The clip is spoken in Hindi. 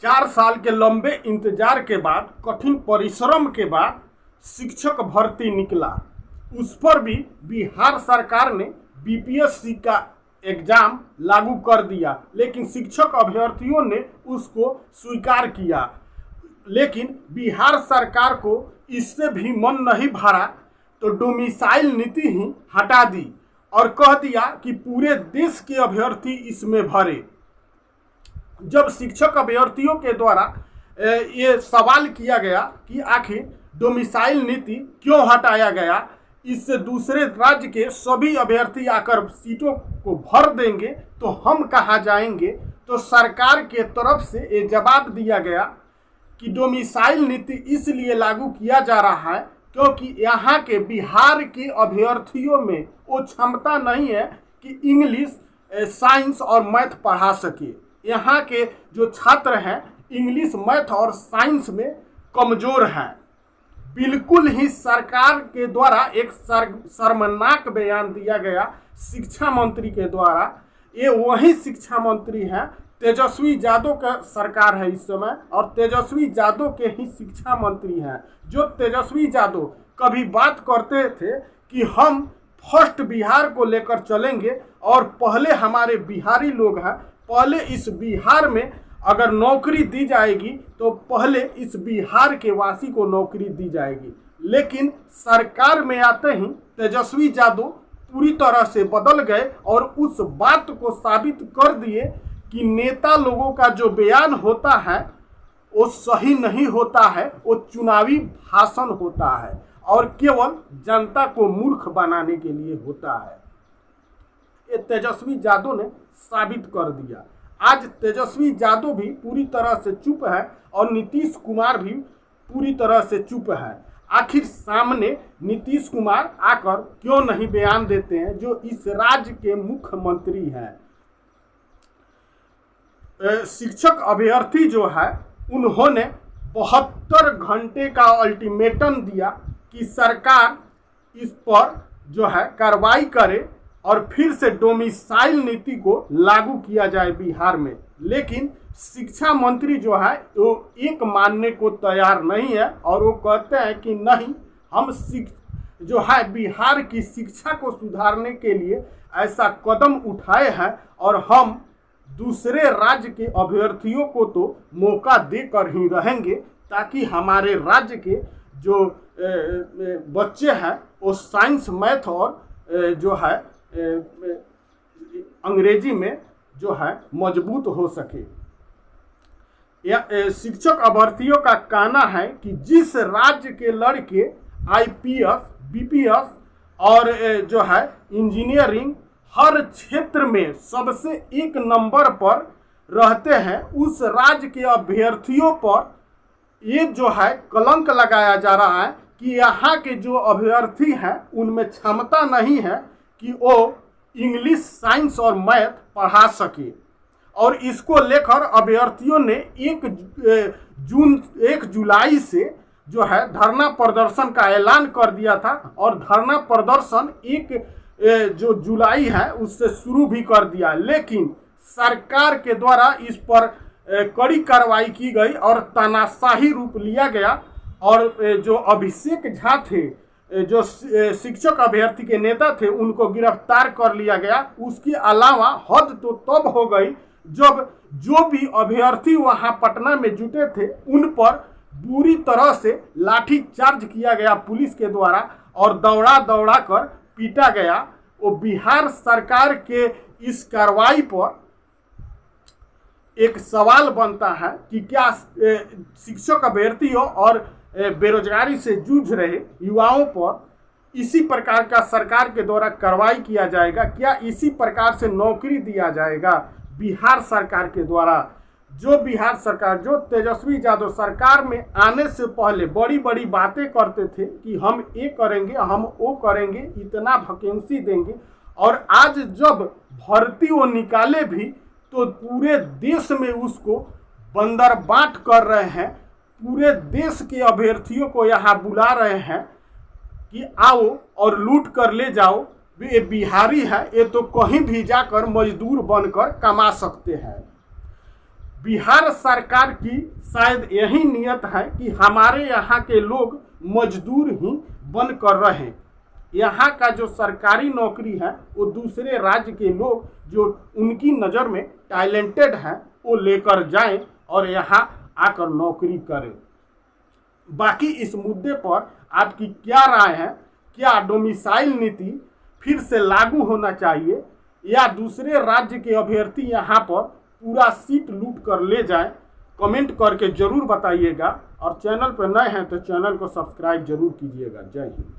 4 साल के लंबे इंतजार के बाद, कठिन परिश्रम के बाद शिक्षक भर्ती निकला। उस पर भी बिहार सरकार ने बीपीएससी का एग्जाम लागू कर दिया, लेकिन शिक्षक अभ्यर्थियों ने उसको स्वीकार किया। लेकिन बिहार सरकार को इससे भी मन नहीं भरा, तो डोमिसाइल नीति ही हटा दी और कह दिया कि पूरे देश के अभ्यर्थी इसमें भरे। जब शिक्षक अभ्यर्थियों के द्वारा ये सवाल किया गया कि आखिर डोमिसाइल नीति क्यों हटाया गया, इससे दूसरे राज्य के सभी अभ्यर्थी आकर सीटों को भर देंगे तो हम कहाँ जाएंगे, तो सरकार के तरफ से ये जवाब दिया गया कि डोमिसाइल नीति इसलिए लागू किया जा रहा है क्योंकि यहाँ के बिहार के अभ्यर्थियों में वो क्षमता नहीं है कि इंग्लिश, साइंस और मैथ पढ़ा सके। यहाँ के जो छात्र हैं इंग्लिश, मैथ और साइंस में कमज़ोर हैं। बिल्कुल ही सरकार के द्वारा एक शर्मनाक बयान दिया गया शिक्षा मंत्री के द्वारा। ये वही शिक्षा मंत्री हैं, तेजस्वी यादव का सरकार है इस समय, और तेजस्वी यादव के ही शिक्षा मंत्री हैं। जो तेजस्वी यादव कभी बात करते थे कि हम फर्स्ट बिहार को लेकर चलेंगे और पहले हमारे बिहारी लोग हैं, पहले इस बिहार में अगर नौकरी दी जाएगी तो पहले इस बिहार के वासी को नौकरी दी जाएगी। लेकिन सरकार में आते ही तेजस्वी यादव पूरी तरह से बदल गए और उस बात को साबित कर दिए कि नेता लोगों का जो बयान होता है वो सही नहीं होता है, वो चुनावी भाषण होता है और केवल जनता को मूर्ख बनाने के लिए होता है। ये तेजस्वी यादव ने साबित कर दिया। आज तेजस्वी यादव भी पूरी तरह से चुप है और नीतीश कुमार भी पूरी तरह से चुप है। आखिर सामने नीतीश कुमार आकर क्यों नहीं बयान देते हैं, जो इस राज्य के मुख्यमंत्री हैं। शिक्षक अभ्यर्थी जो है उन्होंने 72 घंटे का अल्टीमेटम दिया कि सरकार इस पर जो है कार्रवाई करे और फिर से डोमिसाइल नीति को लागू किया जाए बिहार में। लेकिन शिक्षा मंत्री जो है वो एक मानने को तैयार नहीं है और वो कहते हैं कि नहीं, हम जो है बिहार की शिक्षा को सुधारने के लिए ऐसा कदम उठाए हैं और हम दूसरे राज्य के अभ्यर्थियों को तो मौका देकर ही रहेंगे ताकि हमारे राज्य के जो बच्चे हैं वो साइंस, मैथ और जो है अंग्रेजी में जो है मजबूत हो सके। शिक्षक अभ्यर्थियों का कहना है कि जिस राज्य के लड़के आईपीएस, बीपीएस और जो है इंजीनियरिंग हर क्षेत्र में सबसे एक नंबर पर रहते हैं, उस राज्य के अभ्यर्थियों पर ये जो है कलंक लगाया जा रहा है कि यहाँ के जो अभ्यर्थी हैं उनमें क्षमता नहीं है कि वो इंग्लिश, साइंस और मैथ पढ़ा सके। और इसको लेकर अभ्यर्थियों ने 1 जुलाई से जो है धरना प्रदर्शन का ऐलान कर दिया था और धरना प्रदर्शन 1 जो जुलाई है उससे शुरू भी कर दिया। लेकिन सरकार के द्वारा इस पर कड़ी कार्रवाई की गई और तानाशाही रूप लिया गया और जो अभिषेक झा थे, जो शिक्षक अभ्यर्थी के नेता थे, उनको गिरफ्तार कर लिया गया। उसके अलावा हद तो तब हो गई जब जो भी अभ्यर्थी वहां पटना में जुटे थे उन पर बुरी तरह से लाठी चार्ज किया गया पुलिस के द्वारा और दौड़ा दौड़ा कर पीटा गया। वो बिहार सरकार के इस कार्रवाई पर एक सवाल बनता है कि क्या शिक्षक अभ्यर्थियों और बेरोजगारी से जूझ रहे युवाओं पर इसी प्रकार का सरकार के द्वारा कार्रवाई किया जाएगा? क्या इसी प्रकार से नौकरी दिया जाएगा बिहार सरकार के द्वारा? जो बिहार सरकार, जो तेजस्वी यादव सरकार में आने से पहले बड़ी बड़ी बातें करते थे कि हम ये करेंगे, हम वो करेंगे, इतना वैकेंसी देंगे, और आज जब भर्ती वो निकाले भी तो पूरे देश में उसको बंदरबाट कर रहे हैं। पूरे देश के अभ्यर्थियों को यहाँ बुला रहे हैं कि आओ और लूट कर ले जाओ, ये बिहारी है, ये तो कहीं भी जाकर मजदूर बनकर कमा सकते हैं। बिहार सरकार की शायद यही नियत है कि हमारे यहाँ के लोग मजदूर ही बन कर रहें। यहाँ का जो सरकारी नौकरी है वो दूसरे राज्य के लोग जो उनकी नज़र में टैलेंटेड हैं वो लेकर जाएं और यहाँ आकर नौकरी करें। बाकी इस मुद्दे पर आपकी क्या राय है? क्या डोमिसाइल नीति फिर से लागू होना चाहिए या दूसरे राज्य के अभ्यर्थी यहाँ पर पूरा सीट लूट कर ले जाएं? कमेंट करके ज़रूर बताइएगा और चैनल पर नए हैं तो चैनल को सब्सक्राइब जरूर कीजिएगा। जय हिंद।